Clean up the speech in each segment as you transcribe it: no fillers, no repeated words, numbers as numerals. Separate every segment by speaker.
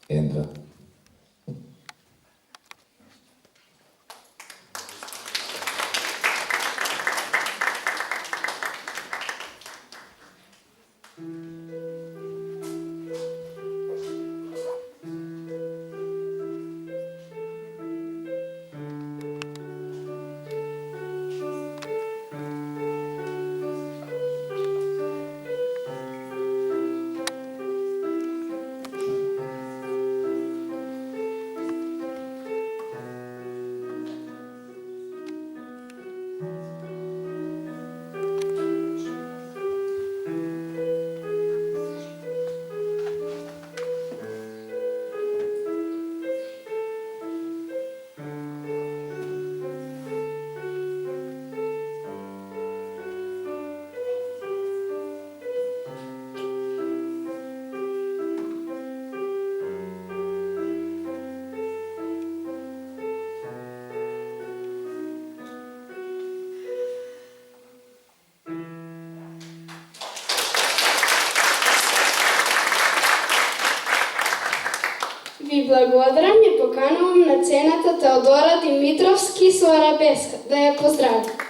Speaker 1: Entra.
Speaker 2: Ви благодарам и поканувам на сцената Теодора Димитровски со арабеска. Да ја поздравим.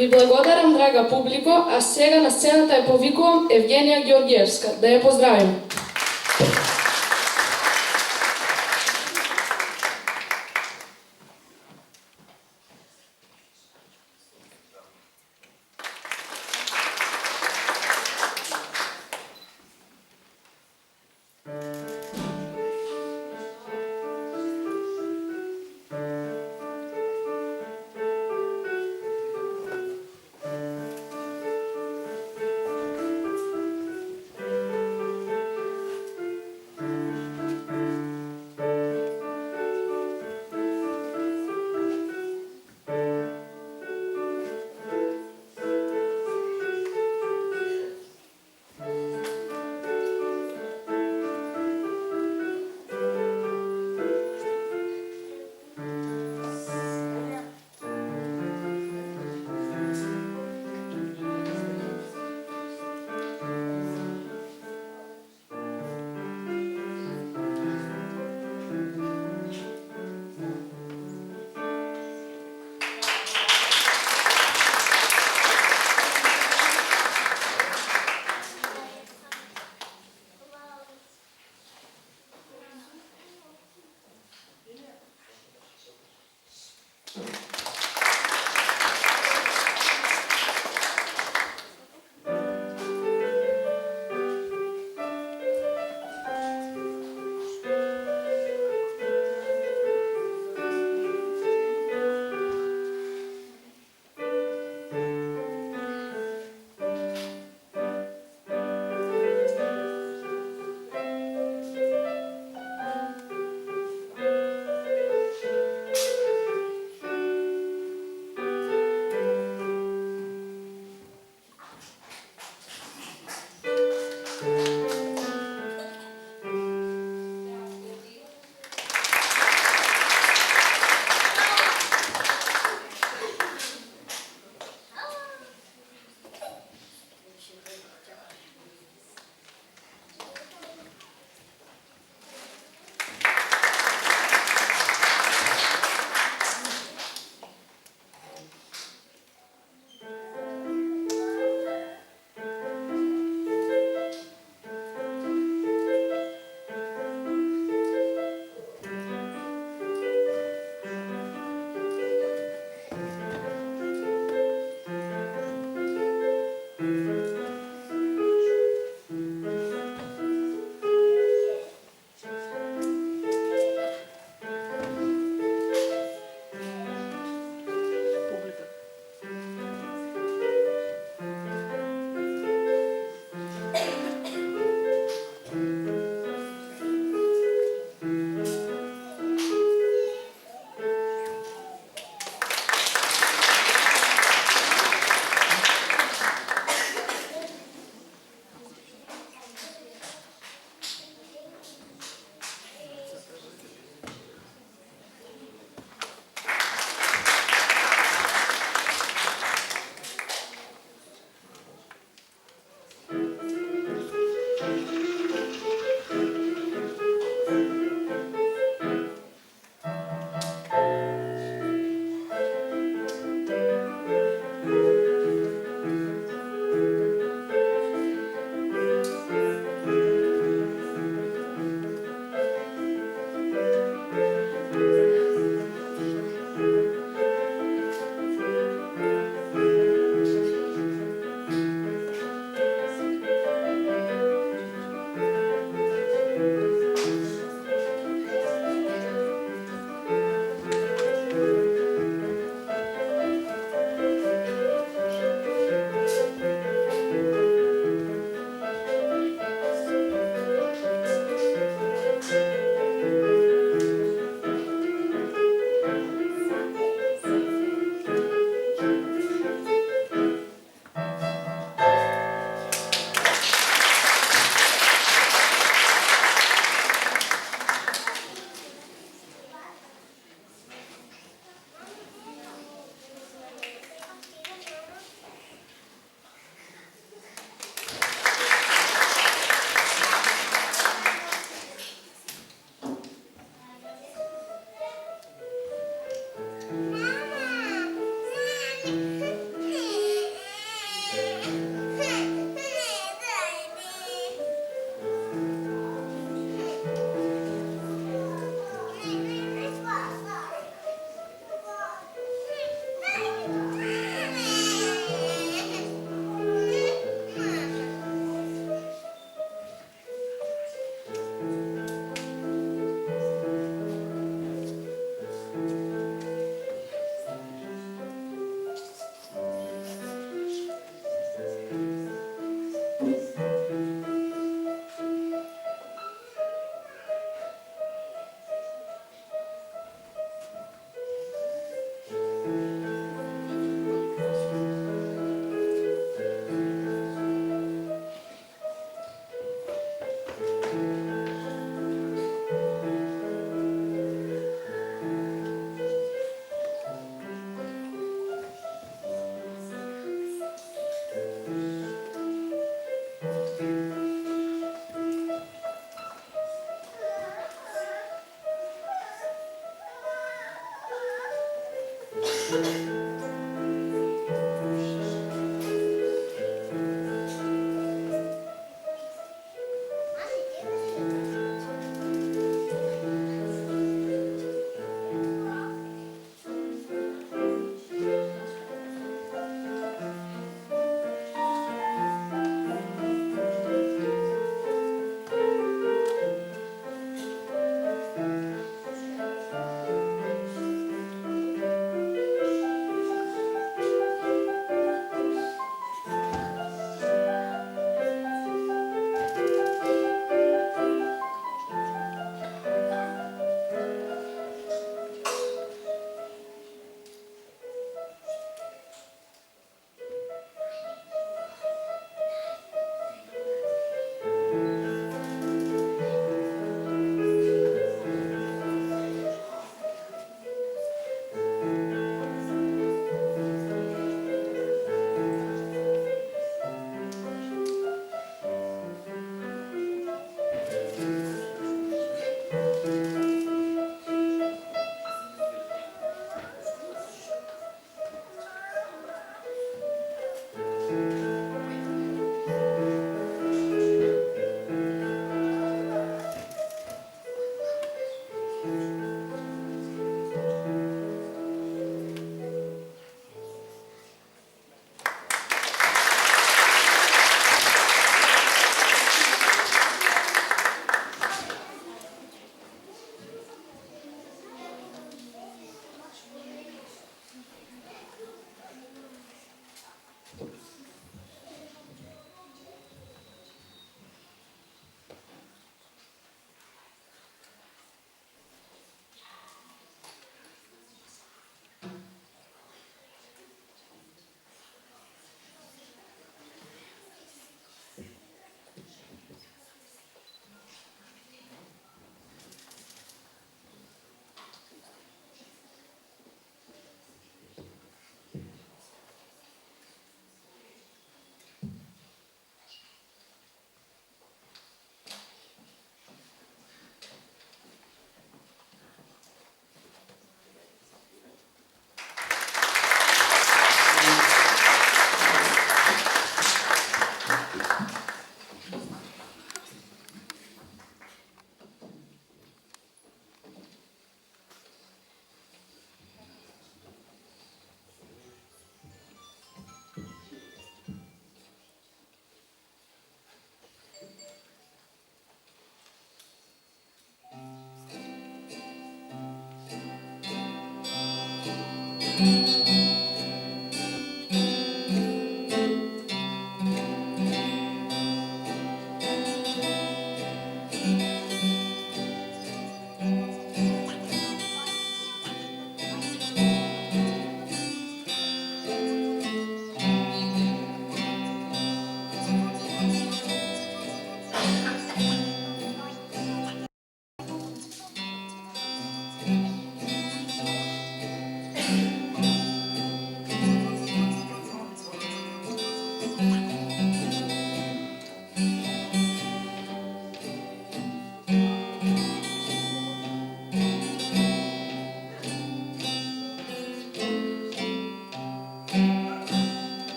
Speaker 3: Ви благодарам, драга публико, а сега на сцената ја повикувам Евгенија Георгиевска. Да ја поздравим.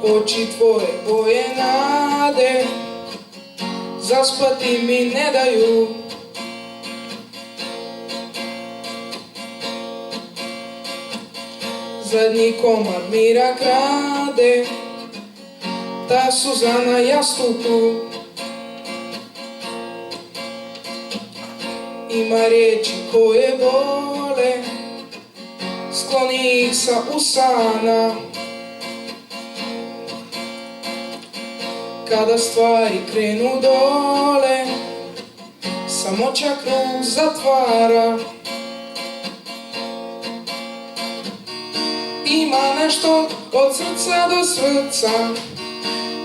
Speaker 1: Oči tvoje boje nade, zaspati mi ne daju. Zadnji komad mira krade, ta suza na jastuku. Ima riječi koje bole, skloni ih sa usana. Kada stvari krenu dole, samoća krug zatvara. Ima nešto od srca do srca,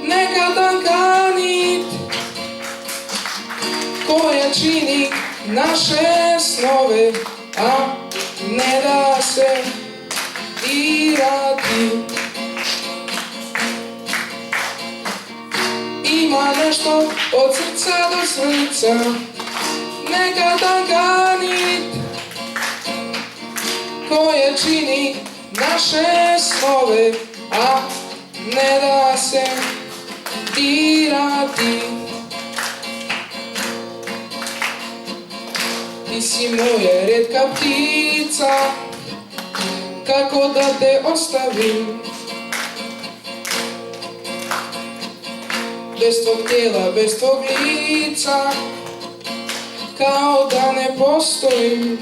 Speaker 1: neka tanka nit koja čini naše snove, a ne da se dirati. Ima nešto od srca do srca, neka tanka nit koja čini naše snove, a ne da se dirati. Ti si moja retka ptica, kako da te ostavim? Bez tvog tijela, bez tvog lica, kao da ne postojim.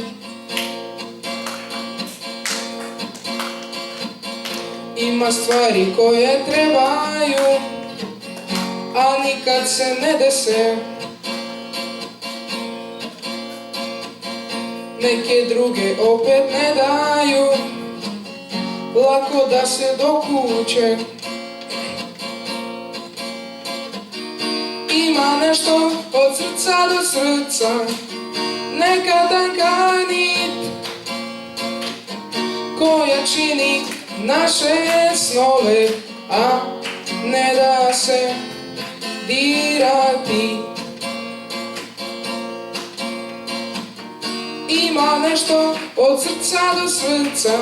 Speaker 1: Ima stvari koje trebaju, a nikad se ne dese. Neke druge opet ne daju lako da se dokuće. Ima nešto od srca do srca, neka tanka nit koja čini naše snove, a ne da se dirati. Ima nešto od srca do srca,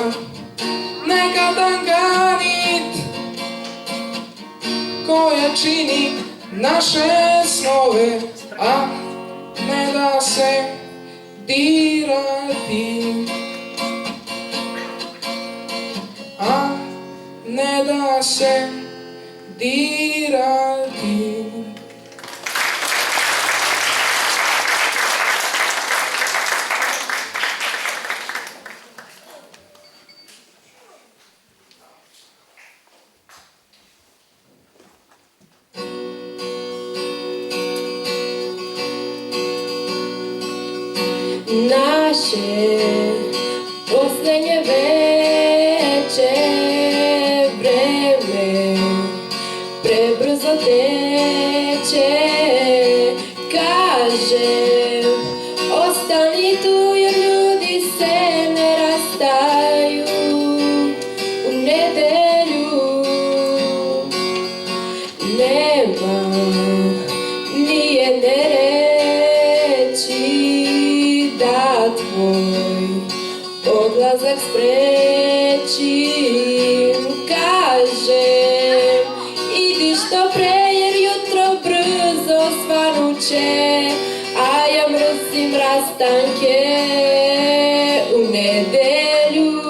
Speaker 1: neka tanka nit koja čini naše snove, a ne da se dirati. A ne da se dirati.
Speaker 4: Naše posljednje veče, vreme prebrzo teče. Kažem, ostani tu jer ljudi se ne rastaju u nedelju. Nema nijedne reči da tvoj odlazak sprečim. Kažem, idi što pre jer jutro brzo svanuće, a ja mrzim rastanke u nedelju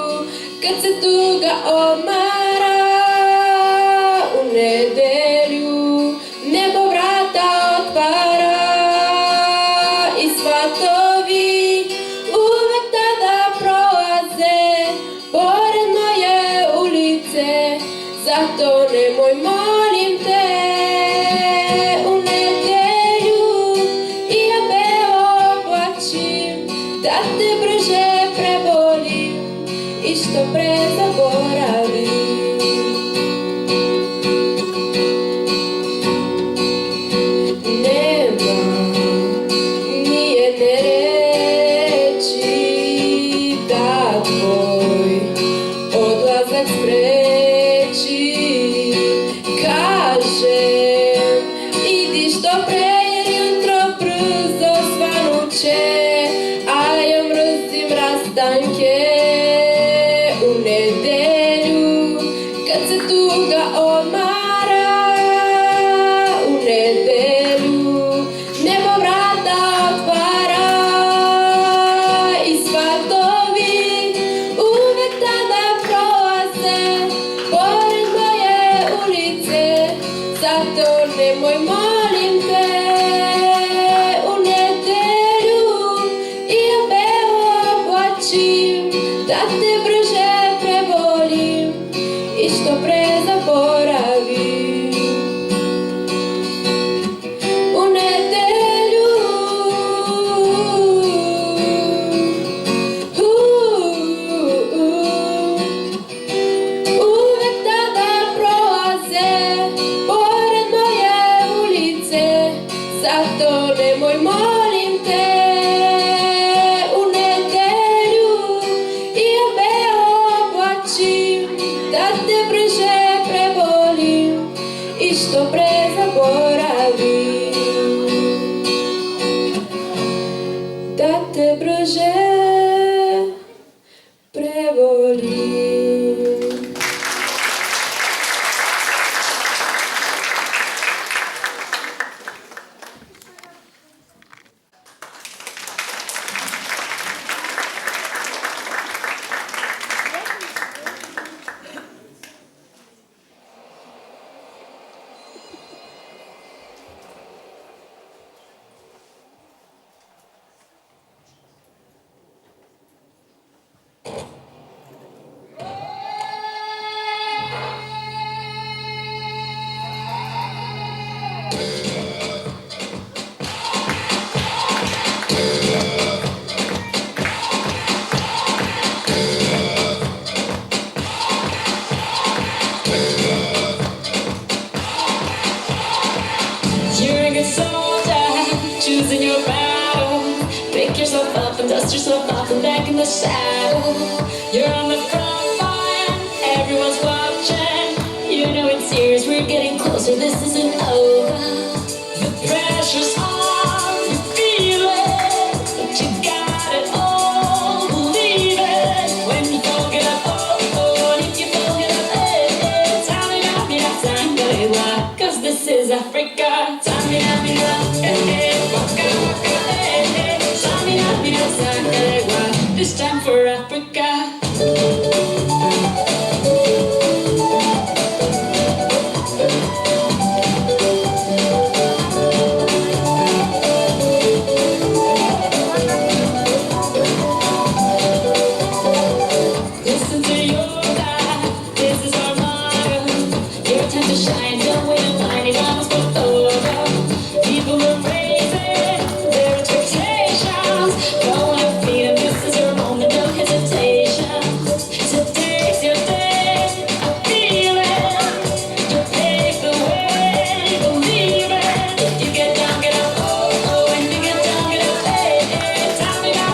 Speaker 4: kad se tuga odmara. U nedelju nebo vrata otvara i svatovi uvek tada prolaze pored moje ulice, zato nemoj molim te u nedelju i ja belo oblačim da te brže prebolim i što pre zaboravim. Nema nijedne reči da tvoj odlazak spreči. Kažem, idi što pre jer jutro brzo svanuće, a ja mrzim rastanke u nedelju kad se tuga odmara. U nedelju nebo vrata otvara i svatovi uvek tada prolaze pored moje ulice, zato nemoj molim te u nedelju i ja belo oblačim da te brže prebolim i što pre zaboravim. U nedelju uvek tada prolaze pored moje ulice, zato nemoj molim te u nedelju i ja belo oblačim da te brže prebolim i što pre zaboravim. Da te brže prebolim.
Speaker 5: dust yourself off and back in the saddle. You're on the front line, everyone's watching. You know it's serious, we're getting closer, this isn't over. The pressure's on, you feel it, but you got it all, believe it. When you fold it up, oh, and if you fold it up, hey, Tamina, Sangalewa, 'cause this is Africa. Tamina, hey, waka, waka, hey, Tamina, Sangalewa, this time for Africa. Listen to your life, this is our motto. Your time to shine, don't wait in line, it almost goes over. People are raising their expectations. Go on, feet, and this is your moment, no hesitation. Today's your day, I feel it. You pave the way, believe it. If you get down, get up, oh, and you get down, get up, hey, Tamina,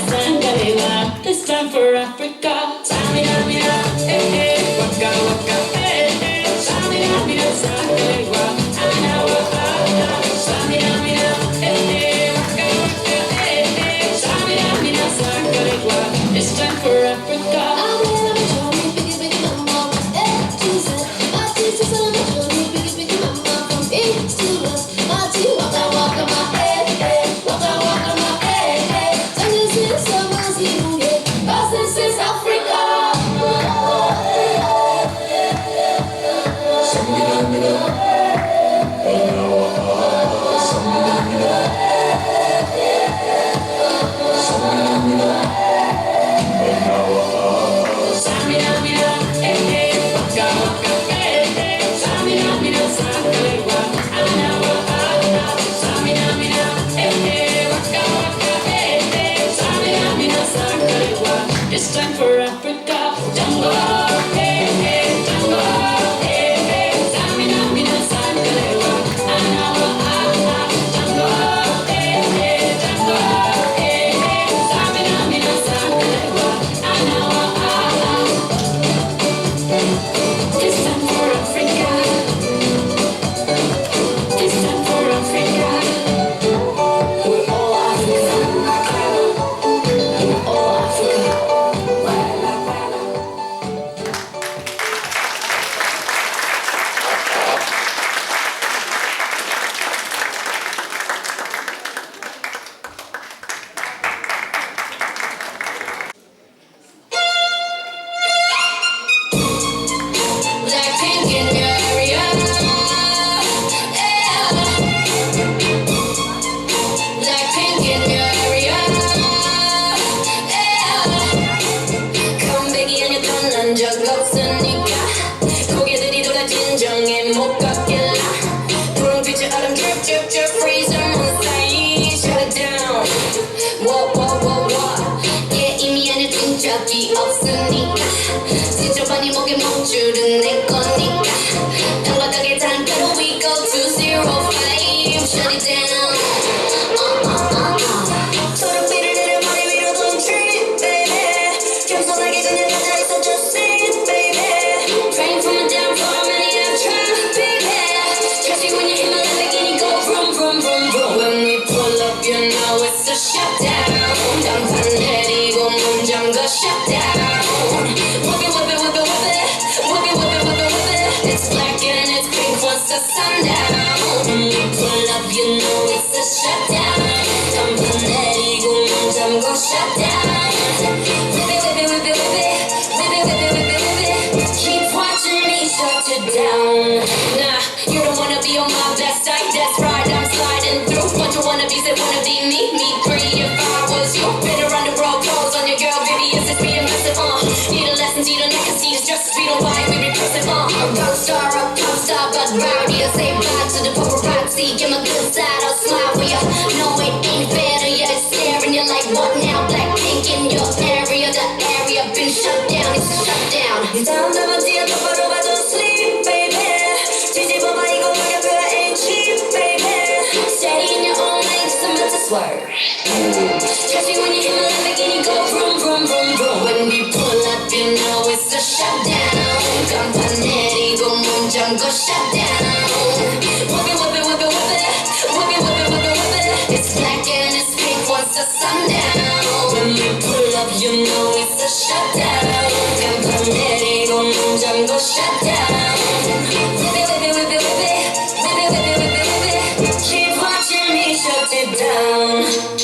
Speaker 5: Sangalewa, this time for Africa. Tamina, hey, waka, waka, hey, Tamina, Sangalewa, Anawa, Tamina, hey, waka, waka, hey, Tamina, Sangalewa, it's time for Africa. It's time for Africa. Jungle, hey, hey, jungle, hey, hey, Tamina, Sangalewa, Anawa, jungle, hey, hey, jungle, hey, hey, Tamina, Sangalewa, Anawa. It's time for Africa. It's time for Africa. We're all Africa. We're all Africa. Blackpink in your area, yeah. Blackpink in your area, yeah. Come back and you 떠난 적 없으니까 고개들이 돌아 진정해 못 걷길라. 분홍빛의 얼음 drip drip drip freeze on 사이 shut it down. Whoa whoa whoa whoa. Yeah 이미 안해준 적이 없으니까 지저분이 목에 멈추는 내 거니까 땅바닥에 단가로 we go to 05 shut it down. 초록빛을 내려 머리 위로 don't trip baby. 겸손하게 그냥 앉아있어 just sit baby. Praying for my downfall many have tried baby. Especially when you're in my Lamborghini go vroom vroom vroom vroom. When we pull up you know it's a shutdown. 단판 내리고 문 잠가 shutdown. Whip it, whip it, whip it, whip it. Whip it, whip it, whip it, whip it. It's black and it's pink once the sundown. When we pull up you know it's a shutdown. 단판 내리고 문 잠가 shutdown. Whip it, whip it, whip it, whip it. Whip it, whip it, whip it, whip it. Keep watching me shut it down. Nah, you don't wanna be on my best side. That's right, I'm sliding through. Bunch of wannabes that wanna be me. Me three if I was you. Been around the world, pose on your girl, baby, it's just being massive, Need a lesson, you don't have to see, it's just we don't like, we repress it, A rock star, a pop star, but rowdy, I say bye to the paparazzi. Get my good side, I'll smile for ya. No, it ain't better, yeah, it's staring, you're like, what now? Blackpink in your area, the area been shut down, it's a shutdown. 이 다음 잡아지야 똑바로 봐줘, sleep, baby. 뒤집어봐, 이거 가격표가 ain't cheap, baby. Steady in your own lane, just a mental swerve. Especially when you hit my Lamborghini. shut down. 깜빡내리고 문잠궈 shut down. Whip it, whip it, whip it, whip it. Whip it, whip it, whip it, whip it. It's black and it's pink once the sundown. When we pull up, you know it's a shutdown. 깜빡내리고 문잠궈 shut down. Whip it, whip it, whip it, whip it. Whip it, whip it, whip it, whip it. Keep watching me shut it down.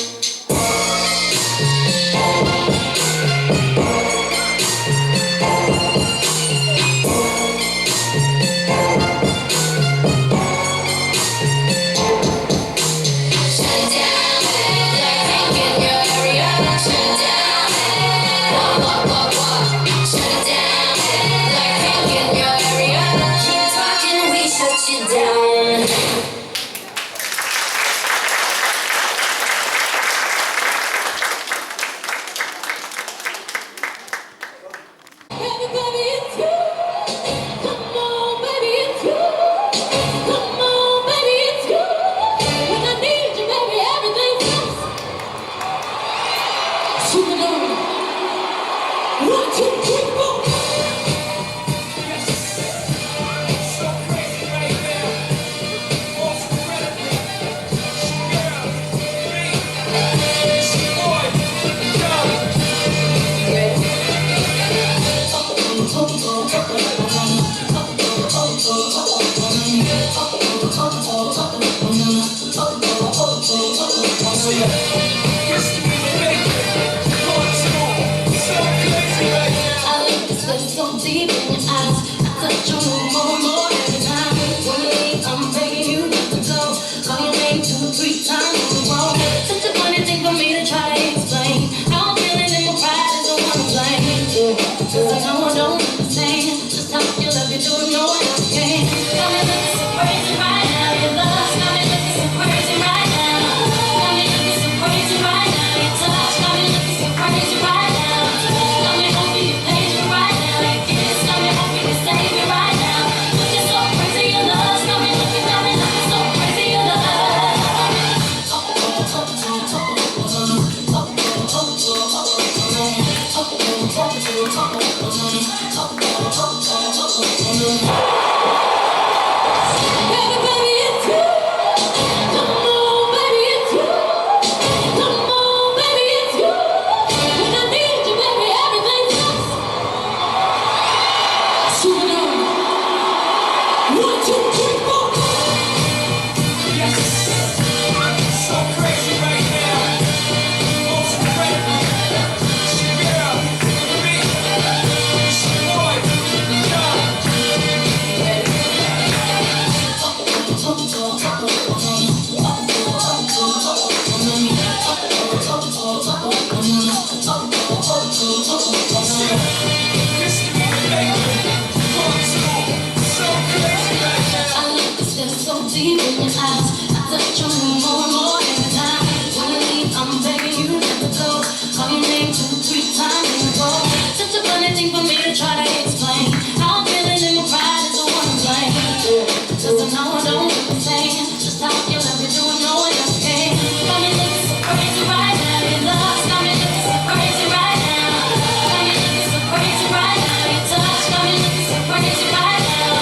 Speaker 5: Crazy right now,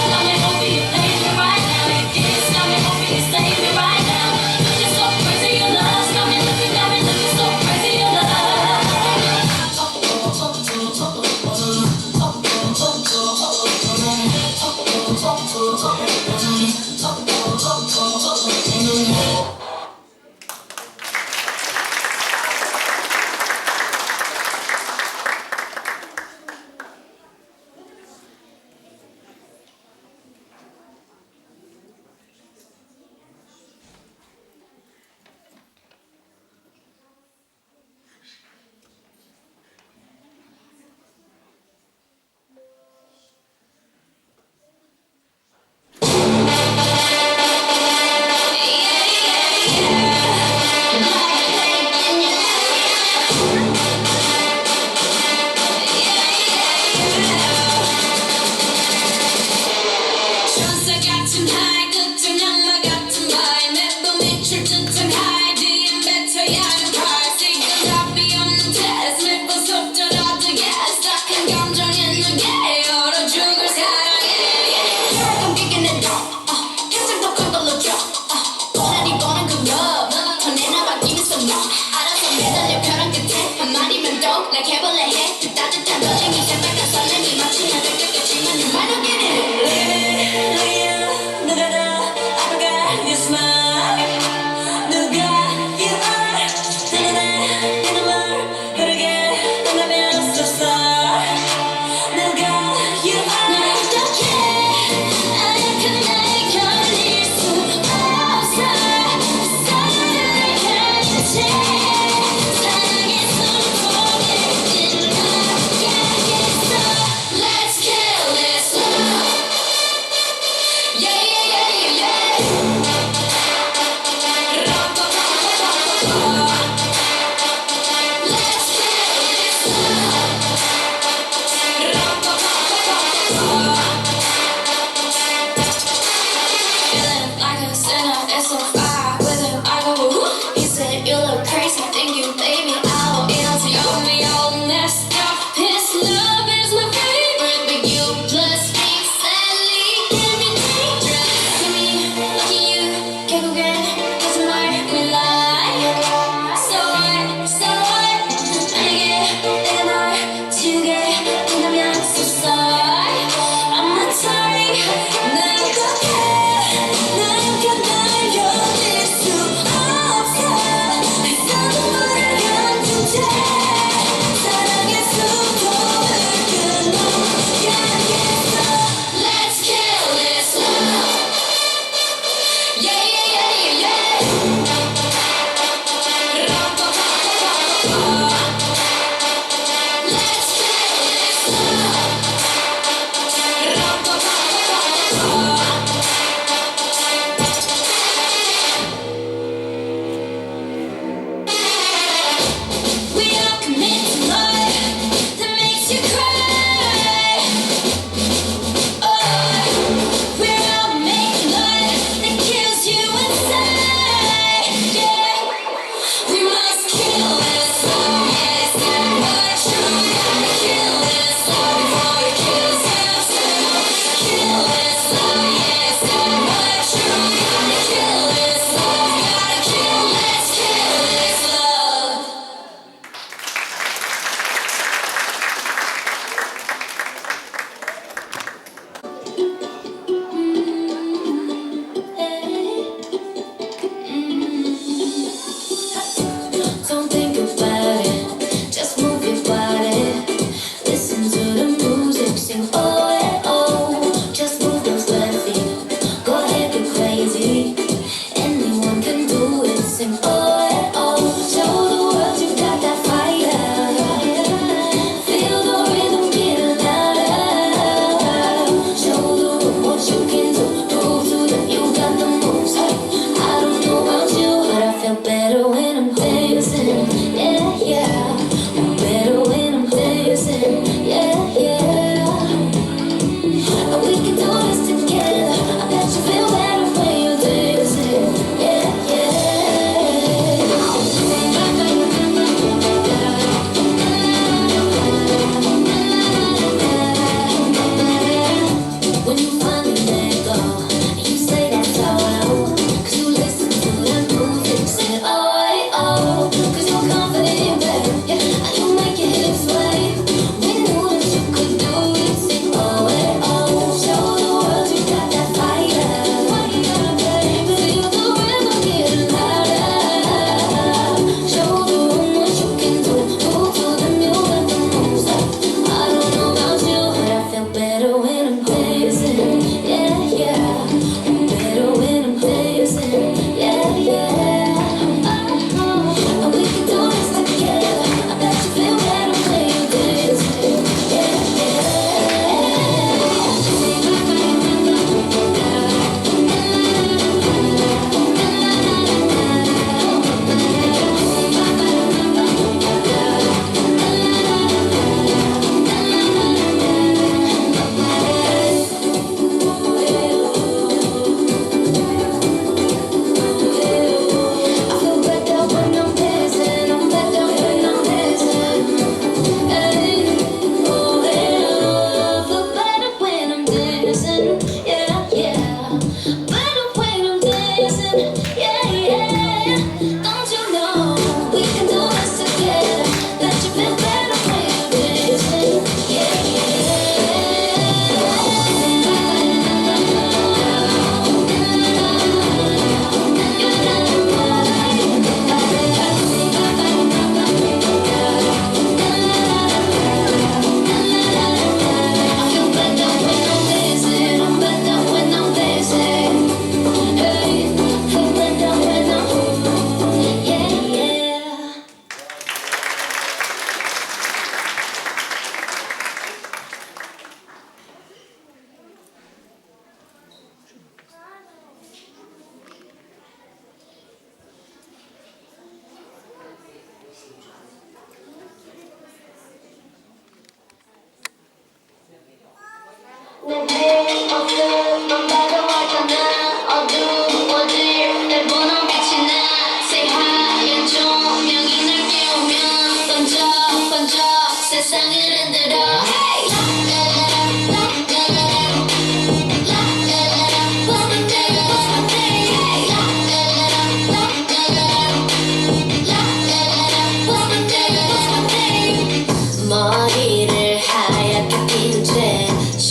Speaker 5: got me hoping you play me right now. You can't stop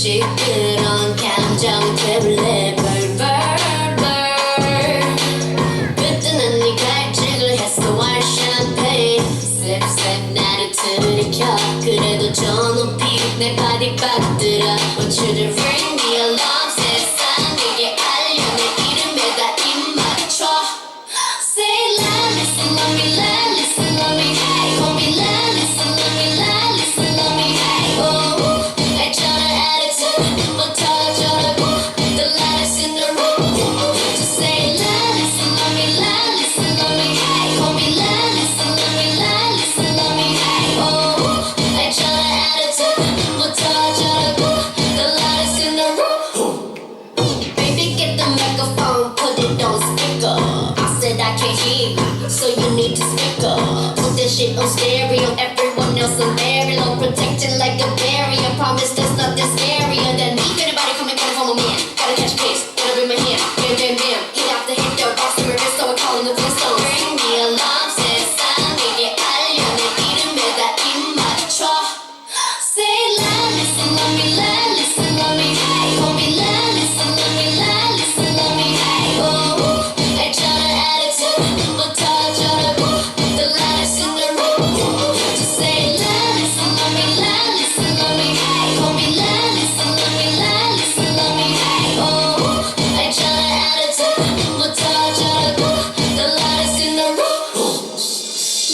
Speaker 5: 시끄러운 감정 태울래 뜨뜻한 네 갈증을 했어 white champagne Sip sip 나를 들이켜 그래도 저 높이 내 바디 빠뜨려 Want you to ring the alarm 세상에게 알려 내 이름에다 입 맞춰 Say la listen love me la listen love me hey call me la listen love me la listen love me hey oh 알잖아 attitude 뭐 터져라고 the lightest in the room Just say la listen love me la listen love me hey call me la listen love me la listen love me hey oh 알잖아 attitude 뭐 터져라고 the lightest in the room Baby get the microphone put it on speaker I said I can't hear you so you need to speak up put that shit on stereo everyone else on very low protected like a barrier promise there's nothing scarier than me anybody coming for my man gotta catch a case gotta bring my hand bam bam bam eat out the hit dirt off the river so I call him the Flintstones ring the alarm 세상에게 알려 내 이름에다 입 맞춰 Say la listen love me la listen love me hey call me la listen love me la listen love me hey oh 알잖아 attitude 뭐 터져라고 the lightest in the room Just say la listen love me la listen love me hey call me la listen love me la listen love me hey oh 알잖아 attitude 뭐 터져라고 the lightest in the room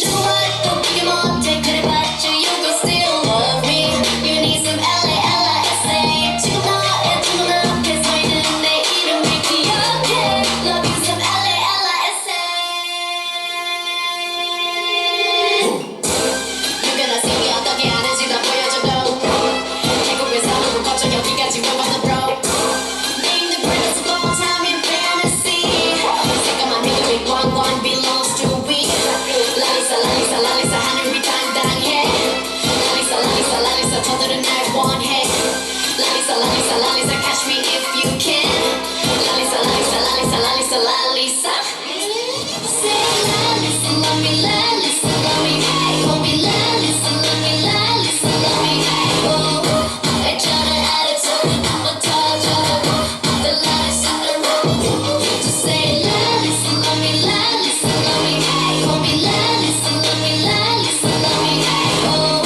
Speaker 5: 누구와도 비교 못해 그래봤자 you will still love me You need some LALISA 지금 너의 두 눈앞에 서있는 내 이름을 기억해 Love you some LALISA 누구나 see me 어떻게 하는지 다 보여줘도 태국에서 한국 거쳐 여기까지 못 봤어 bro Name the prince of all time in fantasy 새까만 믿음이 꽝꽝 belongs to we 랄리사 랄리사 랄리사 하늘이 당당해 랄리사 랄리사 랄리사 저들은 날 원해 랄리사 랄리사 랄리사 catch me if you can 랄리사 랄리사 랄리사 랄리사 랄리사 Say la listen love me la listen love me hey call me la listen love me la listen love me hey oh 알잖아 attitude 뭐 터져라고 the lightest in the room Just say la listen love me la listen love me hey call me la listen love me la listen love me hey oh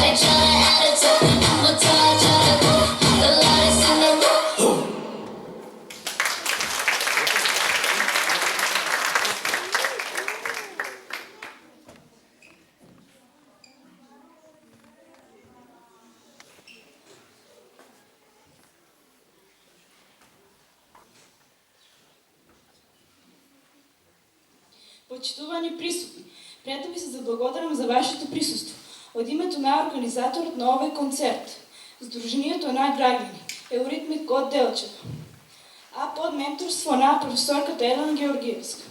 Speaker 5: 알잖아 attitude 뭐 터져라고 the lightest in the room
Speaker 3: Почитувани присутни, приятели се заблагодарам за вашето присуство. От името на организаторът на овој концерт, Сдружението најдрагини, Еуритмик Кот Делчев, а под менторство на професорката Елена Георгиевска,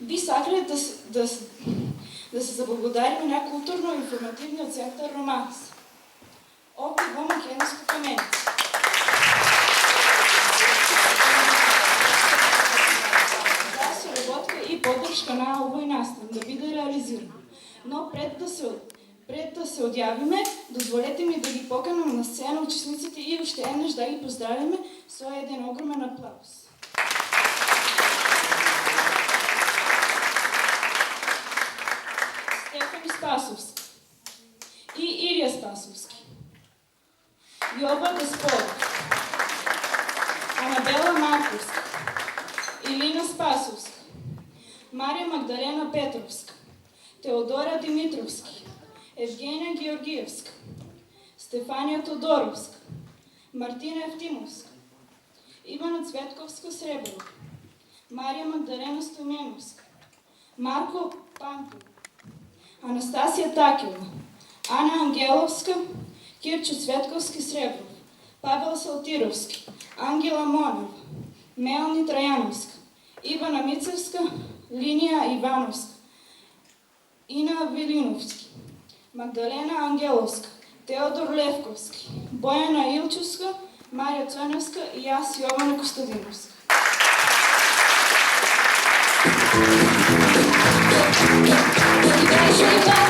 Speaker 3: би сакале да се заблагодариме на културно-информативниот центар Романс. Овде во Македонско Каменица. И поддршка на овој настан да биде реализиран. Но пред да се одјавиме, дозволете ми да ги поканам на сцена учесниците и уште еднаш да ги поздравиме со еден огромен аплауз. Стефани Спасовски и Ирија Спасовски, Јоба Деспоров, Анабела Марковска, Илина Спасовска, Марија Магдалена Петровска, Теодора Димитровски, Евгенија Георгиевска, Стефанија Тодоровска, Мартина Евтимовска, Ивана Цветковска Среброва, Марија Магдалена Стоменовска, Марко Панков, Анастасија Такева, Ана Ангеловска, Кирчо Цветковски Сребров, Павел Салтировски, Ангела Монева, Мелани Трајановска, Ивана Мицевска, Линија Ивановска, Ина Велиновски, Магдалена Ангеловска, Теодор Левковски, Бојана Илчевска, Марија Цоневска и јас Јована Костадиновска.
Speaker 5: Everybody